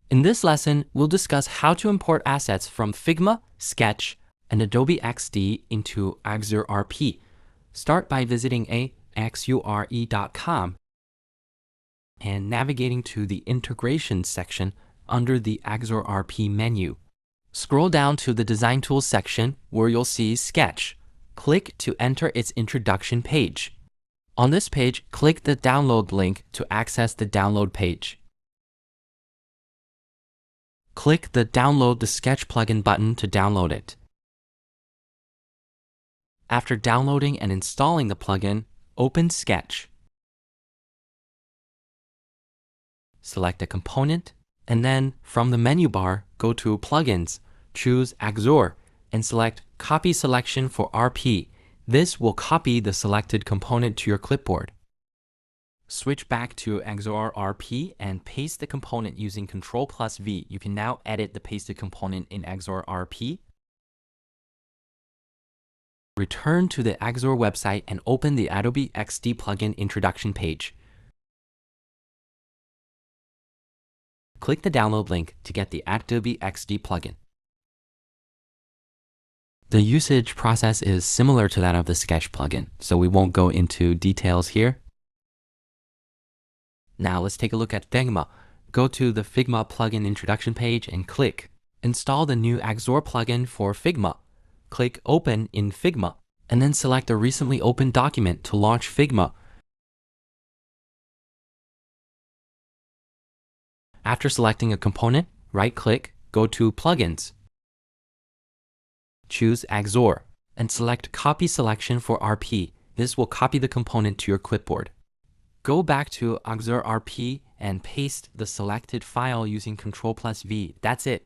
In this lesson, we'll discuss how to import assets from Figma, Sketch, and Adobe XD into Axure RP. Start by visiting axure.com and navigating to the Integration section under the Axure RP menu. Scroll down to the Design Tools section where you'll see Sketch. Click to enter its introduction page. On this page, click the download link to access the download page. Click the Download the Sketch plugin button to download it. After downloading and installing the plugin, open Sketch. Select a component, and then from the menu bar, go to Plugins, choose Axure, and select Copy Selection for RP. This will copy the selected component to your clipboard. Switch back to Axure RP and paste the component using Ctrl+V. You can now edit the pasted component in Axure RP. Return to the Axure website and open the Adobe XD plugin introduction page. Click the download link to get the Adobe XD plugin. The usage process is similar to that of the Sketch plugin, so we won't go into details here. Now let's take a look at Figma. Go to the Figma plugin introduction page and click Install the new Axure plugin for Figma. Click Open in Figma, and then select a recently opened document to launch Figma. After selecting a component, right-click, go to Plugins. Choose Axure, and select Copy Selection for RP. This will copy the component to your clipboard. Go back to Axure RP and paste the selected file using Ctrl+V. That's it.